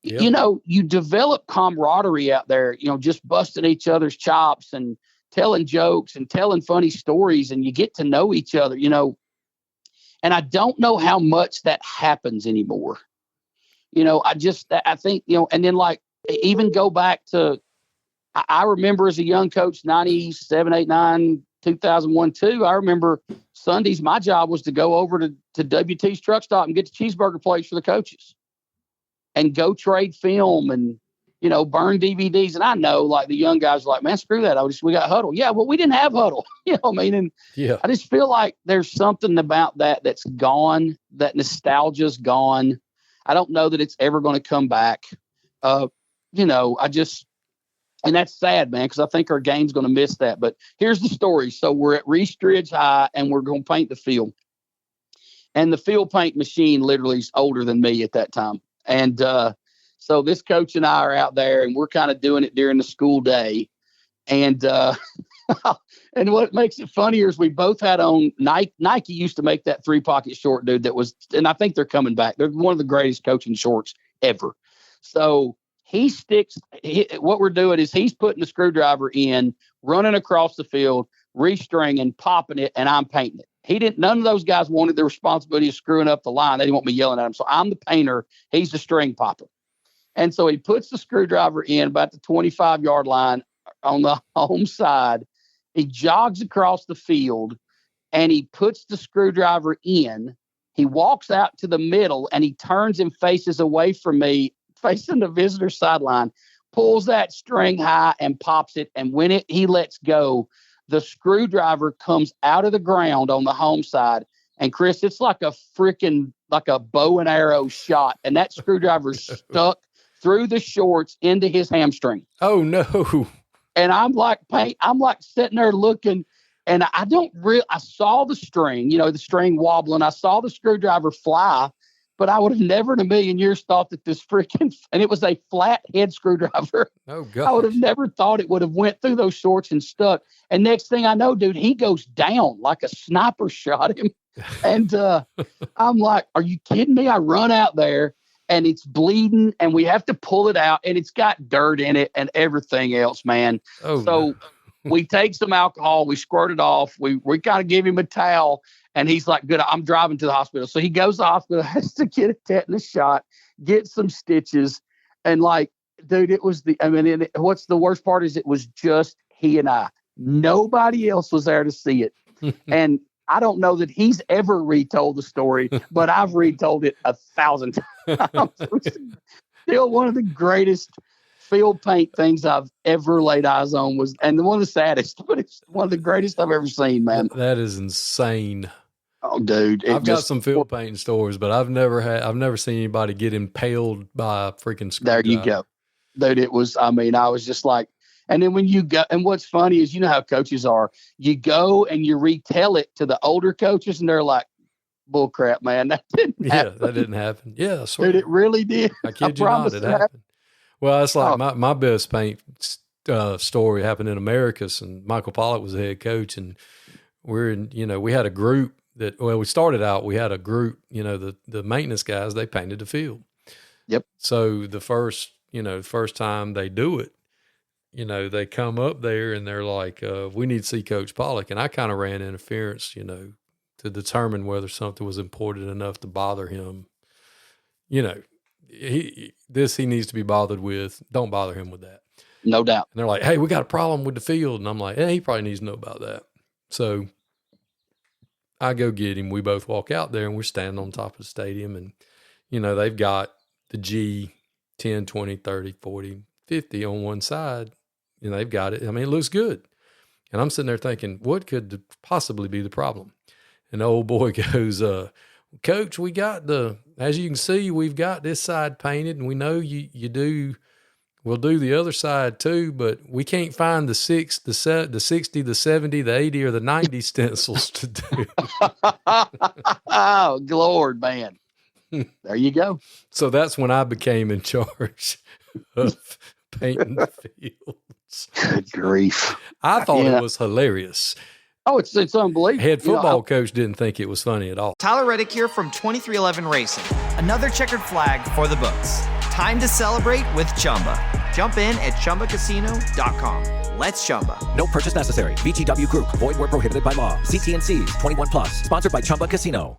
Yep. You develop camaraderie out there, just busting each other's chops and telling jokes and telling funny stories, and you get to know each other, and I don't know how much that happens anymore. I think, and then like, even go back to, I remember as a young coach, 97, 8, 9, 2001, 2, I remember Sundays, my job was to go over to WT's truck stop and get the cheeseburger plates for the coaches and go trade film and, burn DVDs. And I know, like, the young guys are like, man, screw that. We got huddle. Yeah, well, we didn't have huddle. And I just feel like there's something about that that's gone, that nostalgia's gone. I don't know that it's ever going to come back. And that's sad, man, because I think our game's going to miss that. But here's the story. So we're at East Ridge High, and we're going to paint the field. And the field paint machine literally is older than me at that time. And so this coach and I are out there, and we're kind of doing it during the school day. And and what makes it funnier is we both had on Nike. Nike used to make that 3-pocket short, dude, that was, and I think they're coming back. They're one of the greatest coaching shorts ever. So what we're doing is he's putting the screwdriver in, running across the field, restringing, popping it, and I'm painting it. None of those guys wanted the responsibility of screwing up the line. They didn't want me yelling at him. So I'm the painter. He's the string popper. And so he puts the screwdriver in about the 25-yard line on the home side. He jogs across the field and he puts the screwdriver in. He walks out to the middle and he turns and faces away from me, facing the visitor sideline, pulls that string high and pops it. And when he lets go, the screwdriver comes out of the ground on the home side. And Chris, it's like a bow and arrow shot. And that screwdriver's stuck through the shorts into his hamstring. Oh no. And I'm like sitting there looking, and I saw the string, the string wobbling. I saw the screwdriver fly, but I would have never in a million years thought that this and it was a flat head screwdriver. Oh God. I would have never thought it would have went through those shorts and stuck. And next thing I know, dude, he goes down like a sniper shot him. And I'm like, are you kidding me? I run out there and it's bleeding and we have to pull it out and it's got dirt in it and everything else, man. Oh, so no. We take some alcohol, we squirt it off. We kind of give him a towel and he's like, good, I'm driving to the hospital. So he goes to the hospital, has to get a tetanus shot, get some stitches. And like, dude, what's the worst part is it was just he and I. Nobody else was there to see it. And I don't know that he's ever retold the story, but I've retold it 1,000 times. Still one of the greatest field paint things I've ever laid eyes on and one of the saddest, but it's one of the greatest I've ever seen, man. That is insane. Oh, dude. I've got some field painting stories, but I've never seen anybody get impaled by a freaking screwdriver. There you go. Dude, I was just like, and then when you go, and what's funny is, how coaches are, you go and you retell it to the older coaches and they're like, bull crap, man. That didn't happen. That didn't happen. Yeah. I swear. Dude, it really did. I kid you not, it happened. Well, it's like my best paint story happened in Americus, and Michael Pollock was the head coach, and we had a group we started out, we had a group, the maintenance guys, they painted the field. Yep. So the first time they do it, they come up there and they're like, we need to see Coach Pollock. And I kind of ran interference, to determine whether something was important enough to bother him. He needs to be bothered with. Don't bother him with that. No doubt. And they're like, hey, we got a problem with the field. And I'm like, he probably needs to know about that. So I go get him. We both walk out there and we're standing on top of the stadium. And, they've got the G 10, 20, 30, 40, 50 on one side. They've got it. I mean, it looks good. And I'm sitting there thinking, what could possibly be the problem? And the old boy goes, Coach, as you can see, we've got this side painted, and we know we'll do the other side too, but we can't find the 60, the 70, the 80, or the 90 stencils to do. Oh, Lord, man. There you go. So that's when I became in charge of painting the fields. Good grief. I thought it was hilarious. Oh, it's unbelievable. Head football coach didn't think it was funny at all. Tyler Reddick here from 2311 Racing. Another checkered flag for the books. Time to celebrate with Chumba. Jump in at ChumbaCasino.com. Let's Chumba. No purchase necessary. VGW Group. Void where prohibited by law. CT&Cs. 21 plus. Sponsored by Chumba Casino.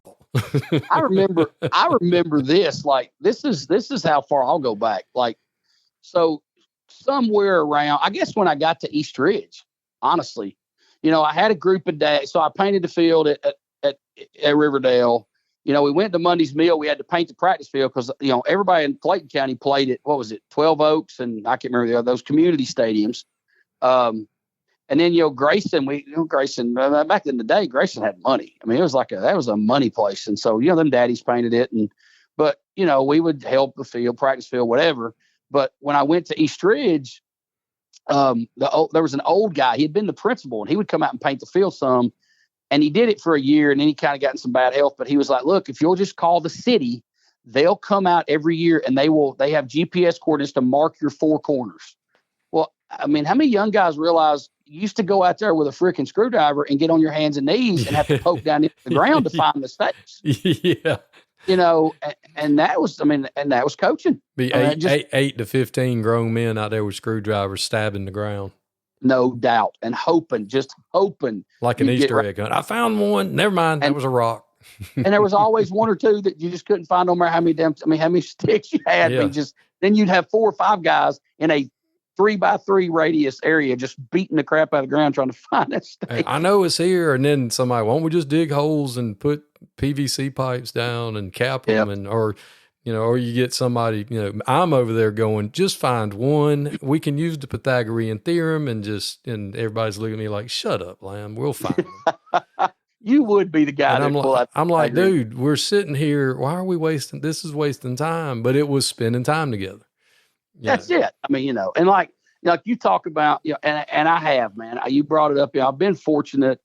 I remember this. Like, this is how far I'll go back. Like, so somewhere around, I guess when I got to East Ridge, honestly, I had a group of days. So I painted the field at Riverdale. We went to Monday's Mill. We had to paint the practice field because, everybody in Clayton County played at, 12 Oaks, and I can't remember those community stadiums. And then, Grayson, back in the day, Grayson had money. I mean, it was that was a money place. And so, them daddies painted it. But we would help the field, practice field, whatever. But when I went to East Ridge, there was an old guy. He had been the principal, and he would come out and paint the field some. And he did it for a year, and then he kind of got in some bad health. But he was like, look, if you'll just call the city, they'll come out every year, and they have GPS coordinates to mark your four corners. Well, I mean, how many young guys realize you used to go out there with a freaking screwdriver and get on your hands and knees and have to poke down into the ground to find mistakes? Yeah. And that was coaching. Be 8 to 15 grown men out there with screwdrivers stabbing the ground. No doubt. And just hoping. Like an Easter egg hunt. I found one. Never mind. That was a rock. And there was always one or two that you just couldn't find no matter how many sticks you had. Yeah. Then you'd have 4 or 5 guys in a 3x3 radius area just beating the crap out of the ground trying to find that stick. I know it's here. And then somebody, why don't we just dig holes and put PVC pipes down and cap them? Or you get somebody, I'm over there going, just find one. We can use the Pythagorean theorem and everybody's looking at me like, shut up, Lamb. We'll find them. You would be the guy. And I'm like, dude, we're sitting here. Why are we wasting? This is wasting time. But it was spending time together. That's it. I mean, and like you talk about, and I have, man, you brought it up. I've been fortunate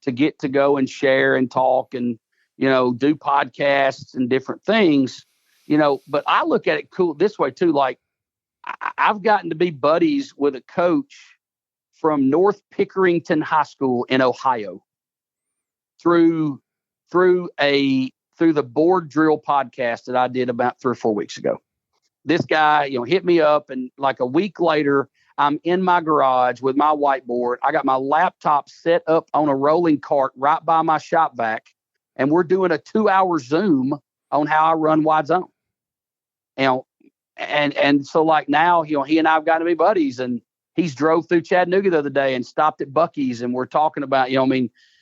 to get to go and share and talk and, do podcasts and different things, but I look at it cool this way too. Like I've gotten to be buddies with a coach from North Pickerington High School in Ohio through the board drill podcast that I did about 3 or 4 weeks ago. This guy, hit me up, and like a week later, I'm in my garage with my whiteboard. I got my laptop set up on a rolling cart right by my shop vac, and we're doing a 2-hour Zoom on how I run wide zone. And so like now, he and I've got to be buddies, and he's drove through Chattanooga the other day and stopped at Buc-ee's, and we're talking about,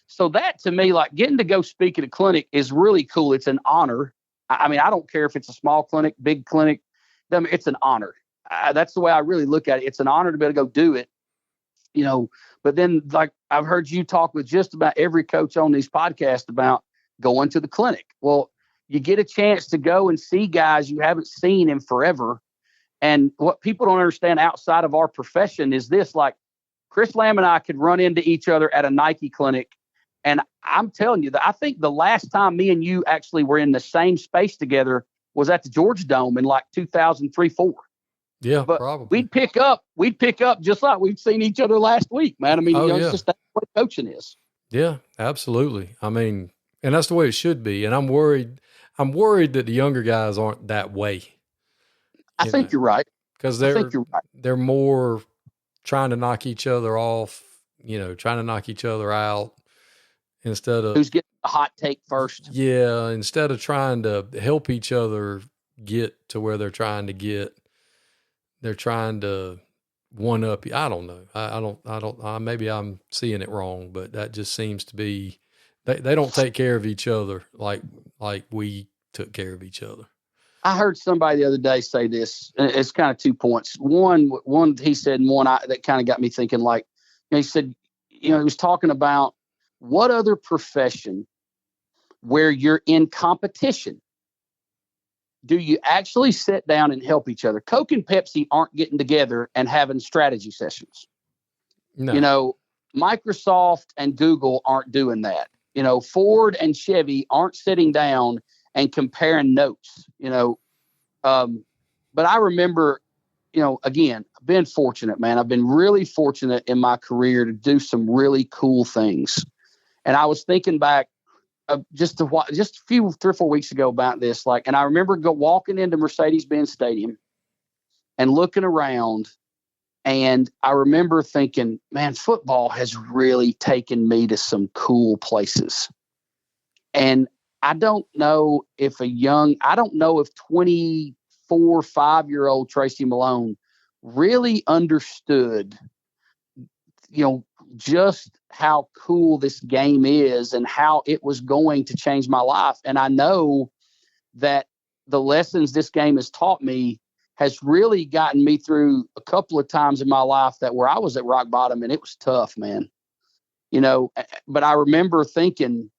so that to me, like getting to go speak at a clinic is really cool. It's an honor. I mean, I don't care if it's a small clinic, big clinic. It's an honor. That's the way I really look at it. It's an honor to be able to go do it, but then like I've heard you talk with just about every coach on these podcasts about going to the clinic. Well, you get a chance to go and see guys you haven't seen in forever. And what people don't understand outside of our profession is this, like Chris Lamb and I could run into each other at a Nike clinic. And I'm telling you that I think the last time me and you actually were in the same space together was at the Georgia Dome in like 2003-04. Yeah, but probably. We'd pick up just like we'd seen each other last week, man. I mean, it's just that's what coaching is. Yeah, absolutely. I mean, and that's the way it should be. And I'm worried that the younger guys aren't that way. I think you're right. Because they're more trying to knock each other off, trying to knock each other out instead of who's getting the hot take first. Yeah, instead of trying to help each other get to where they're trying to get, they're trying to one up. I don't know. I don't. Maybe I'm seeing it wrong, but that just seems to be. They don't take care of each other like we took care of each other. I heard somebody the other day say this. It's kind of 2 points. One he said, and one that kind of got me thinking. Like, he said, he was talking about what other profession where you're in competition do you actually sit down and help each other? Coke and Pepsi aren't getting together and having strategy sessions. No. Microsoft and Google aren't doing that. Ford and Chevy aren't sitting down and comparing notes, but I remember, again, I've been fortunate, man. I've been really fortunate in my career to do some really cool things. And I was thinking back just a few 3 or 4 weeks ago about this, and I remember walking into Mercedes-Benz Stadium and looking around, and I remember thinking, man, football has really taken me to some cool places. And I don't know if 24, 5-year-old Tracy Malone really understood, just how cool this game is and how it was going to change my life. And I know that the lessons this game has taught me has really gotten me through a couple of times in my life where I was at rock bottom, and it was tough, man. But I remember thinking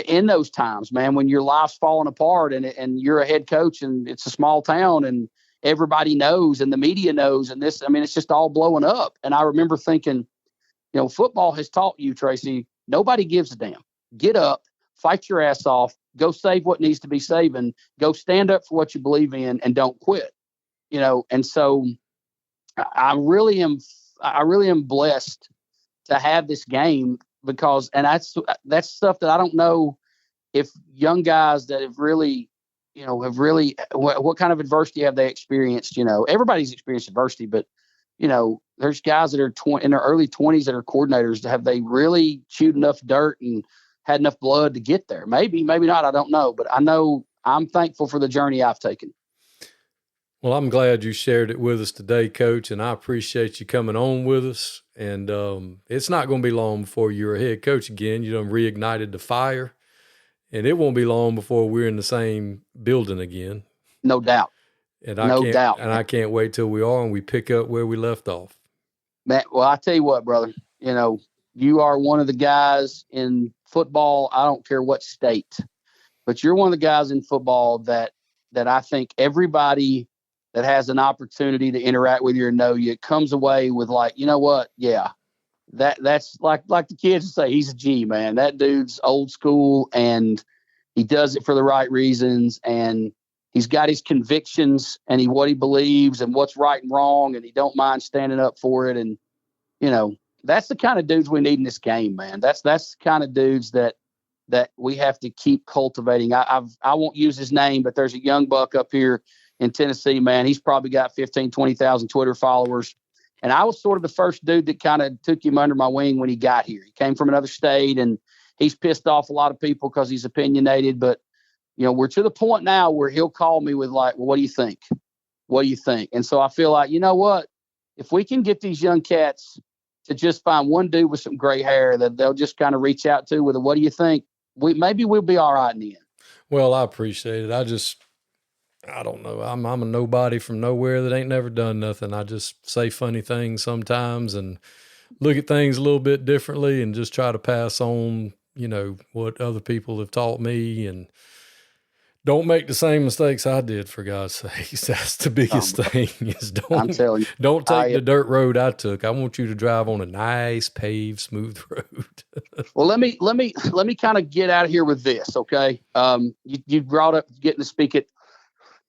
in those times, man, when your life's falling apart and you're a head coach and it's a small town and everybody knows and the media knows and it's just all blowing up. And I remember thinking, football has taught you, Tracy, nobody gives a damn. Get up, fight your ass off, go save what needs to be saving, go stand up for what you believe in, and don't quit. And so I really am blessed to have this game because that's stuff that I don't know if young guys that have really what kind of adversity have they experienced? Everybody's experienced adversity, but there's guys that are in their early 20s that are coordinators. Have they really chewed enough dirt and had enough blood to get there? Maybe not. I don't know, but I know I'm thankful for the journey I've taken. Well, I'm glad you shared it with us today, Coach, and I appreciate you coming on with us. And it's not going to be long before you're a head coach again. You done reignited the fire, and it won't be long before we're in the same building again. No doubt. And I can't wait till we are and we pick up where we left off. Man, well, I tell you what, brother, you are one of the guys in football. I don't care what state, but you're one of the guys in football that I think everybody that has an opportunity to interact with you and know you, comes away with like, you know what? Yeah, that's like the kids say, he's a G, man. That dude's old school and he does it for the right reasons. And he's got his convictions and what he believes and what's right and wrong. And he don't mind standing up for it. And, you know, that's the kind of dudes we need in this game, man. That's the kind of dudes that we have to keep cultivating. I won't use his name, but there's a young buck up here in Tennessee, man. He's probably got 15, 20,000 Twitter followers. And I was sort of the first dude that kind of took him under my wing when he got here. He came from another state and he's pissed off a lot of people because he's opinionated. But, you know, we're to the point now where he'll call me with like, well, what do you think? What do you think? And so I feel like, you know what, if we can get these young cats to just find one dude with some gray hair that they'll just kind of reach out to with a, what do you think? Maybe we'll be all right in the end. Well, I appreciate it. I don't know. I'm a nobody from nowhere that ain't never done nothing. I just say funny things sometimes and look at things a little bit differently and just try to pass on, you know, what other people have taught me and don't make the same mistakes I did, for God's sakes. That's the biggest thing is I'm telling you, don't take the dirt road I took. I want you to drive on a nice, paved, smooth road. Well, let me kind of get out of here with this. Okay. You brought up getting to speak at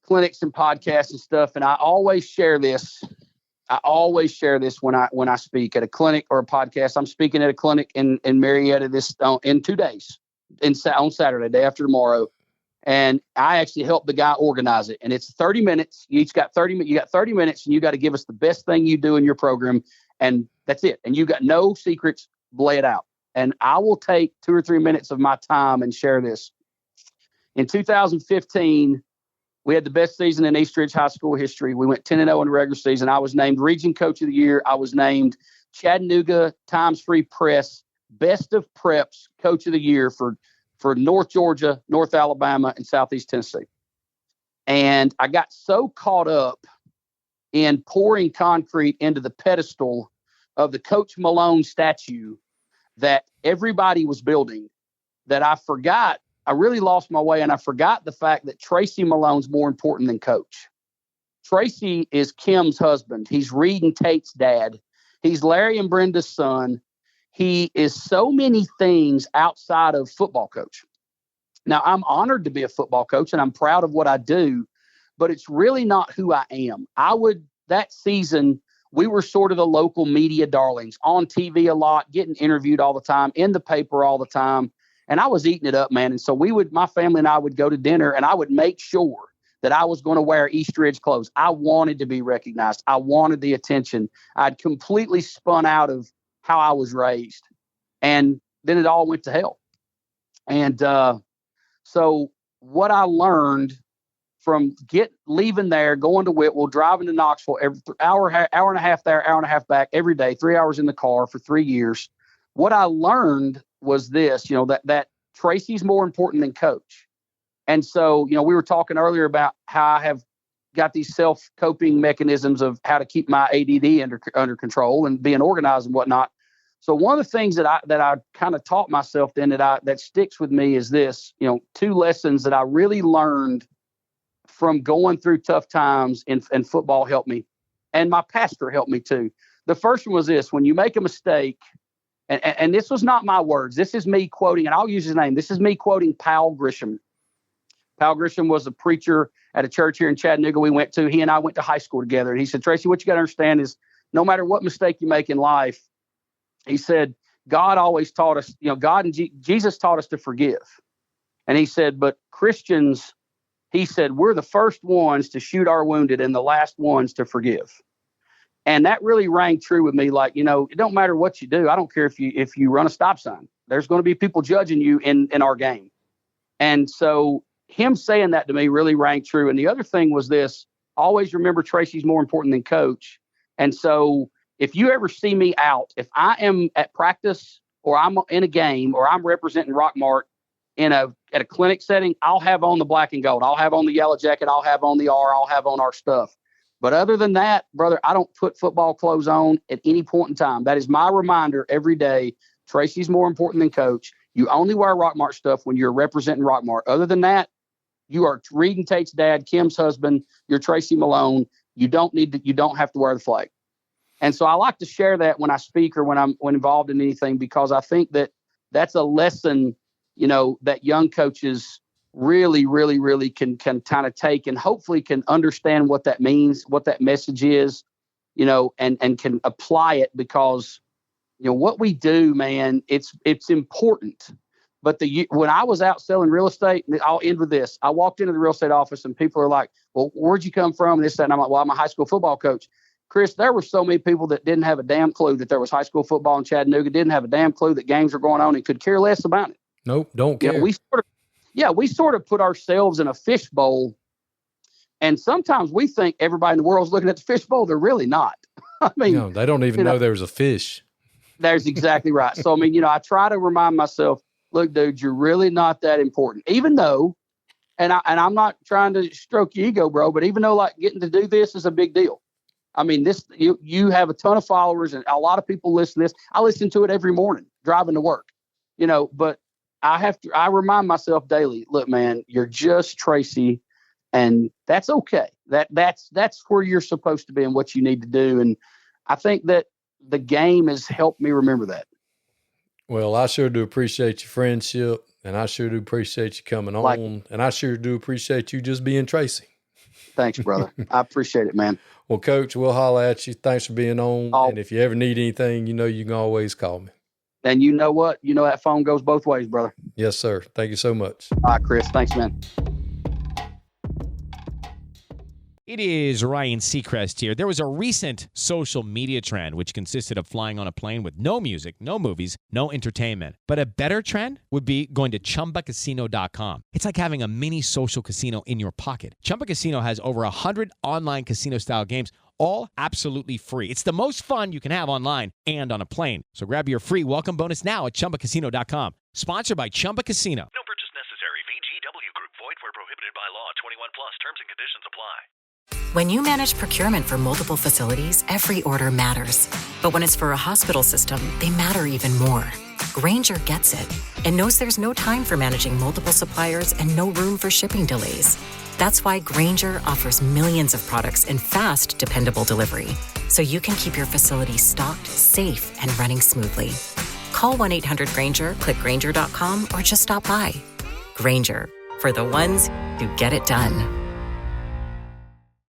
clinics and podcasts and stuff. And I always share this. When I speak at a clinic or a podcast. I'm speaking at a clinic in Marietta in 2 days, on Saturday, day after tomorrow. And I actually helped the guy organize it. And it's 30 minutes. You got 30 minutes and you got to give us the best thing you do in your program. And that's it. And you got no secrets, lay it out. And I will take 2 or 3 minutes of my time and share this. In 2015, we had the best season in East Ridge High School history. We went 10-0 in the regular season. I was named Region Coach of the Year. I was named Chattanooga Times Free Press Best of Preps Coach of the Year for North Georgia, North Alabama, and Southeast Tennessee. And I got so caught up in pouring concrete into the pedestal of the Coach Malone statue that everybody was building that I really lost my way, and I forgot the fact that Tracy Malone's more important than Coach. Tracy is Kim's husband. He's Reed and Tate's dad. He's Larry and Brenda's son. He is so many things outside of football coach. Now, I'm honored to be a football coach, and I'm proud of what I do, but it's really not who I am. That season, we were sort of the local media darlings, on TV a lot, getting interviewed all the time, in the paper all the time. And I was eating it up, man. And so my family and I would go to dinner, and I would make sure that I was going to wear East Ridge clothes. I wanted to be recognized. I wanted the attention. I'd completely spun out of how I was raised. And then it all went to hell. And so what I learned from leaving there, going to Whitwell, driving to Knoxville every hour and a half there, hour and a half back every day, 3 hours in the car for 3 years. What I learned was this, that Tracy's more important than Coach. And so, we were talking earlier about how I have got these self-coping mechanisms of how to keep my ADD under control and being organized and whatnot. So one of the things that I kind of taught myself then that sticks with me is this, 2 lessons that I really learned from going through tough times and football helped me. And my pastor helped me too. The first one was this: when you make a mistake, and this was not my words, this is me quoting, and I'll use his name. This is me quoting Powell Grisham. Powell Grisham was a preacher at a church here in Chattanooga we went to. He and I went to high school together. And he said, Tracy, what you got to understand is no matter what mistake you make in life, he said, God always taught us, God and Jesus taught us to forgive. And he said, but Christians, he said, we're the first ones to shoot our wounded and the last ones to forgive. And that really rang true with me. Like, it don't matter what you do. I don't care if you run a stop sign. There's going to be people judging you in our game. And so him saying that to me really rang true. And the other thing was this: always remember Tracy's more important than Coach. And so if you ever see me out, if I am at practice or I'm in a game or I'm representing Rockmart at a clinic setting, I'll have on the black and gold. I'll have on the yellow jacket. I'll have on the R. I'll have on our stuff. But other than that, brother, I don't put football clothes on at any point in time. That is my reminder every day. Tracy's more important than Coach. You only wear Rockmart stuff when you're representing Rockmart. Other than that, You are Reed Tate's dad, Kim's husband. You're Tracy Malone. You don't have to wear the flag. And so I like to share that when I speak or when involved in anything, because I think that that's a lesson, that young coaches really, really, really can kind of take and hopefully can understand what that means, what that message is, and can apply it, because, what we do, man, it's important. But when I was out selling real estate, I'll end with this. I walked into the real estate office and people are like, well, where'd you come from? And this, that. And I'm like, well, I'm a high school football coach. Chris, there were so many people that didn't have a damn clue that there was high school football in Chattanooga, didn't have a damn clue that games were going on, and could care less about it. Nope, don't care. We sort of put ourselves in a fishbowl, and sometimes we think everybody in the world is looking at the fishbowl. They're really not. I mean, no, they don't even know there's a fish. That's exactly right. So, I mean, I try to remind myself, look, dude, you're really not that important, even though, and I'm not trying to stroke your ego, bro, but even though like getting to do this is a big deal. I mean, you have a ton of followers and a lot of people listen to this. I listen to it every morning driving to work, but I remind myself daily, look, man, you're just Tracy, and that's okay. That's where you're supposed to be and what you need to do. And I think that the game has helped me remember that. Well, I sure do appreciate your friendship, and I sure do appreciate you coming on, and I sure do appreciate you just being Tracy. Thanks, brother. I appreciate it, man. Well, Coach, we'll holler at you. Thanks for being on. And if you ever need anything, you can always call me. And you know what? That phone goes both ways, brother. Yes, sir. Thank you so much. All right, Chris. Thanks, man. It is Ryan Seacrest here. There was a recent social media trend which consisted of flying on a plane with no music, no movies, no entertainment. But a better trend would be going to ChumbaCasino.com. It's like having a mini social casino in your pocket. Chumba Casino has over 100 online casino-style games, all absolutely free. It's the most fun you can have online and on a plane. So grab your free welcome bonus now at ChumbaCasino.com. Sponsored by Chumba Casino. No purchase necessary. VGW Group. Void where prohibited by law. 21 plus. Terms and conditions apply. When you manage procurement for multiple facilities, every order matters. But when it's for a hospital system, they matter even more. Grainger gets it and knows there's no time for managing multiple suppliers and no room for shipping delays. That's why Grainger offers millions of products in fast, dependable delivery, so you can keep your facility stocked, safe, and running smoothly. Call 1-800-GRAINGER, click Grainger.com, or just stop by. Grainger, for the ones who get it done.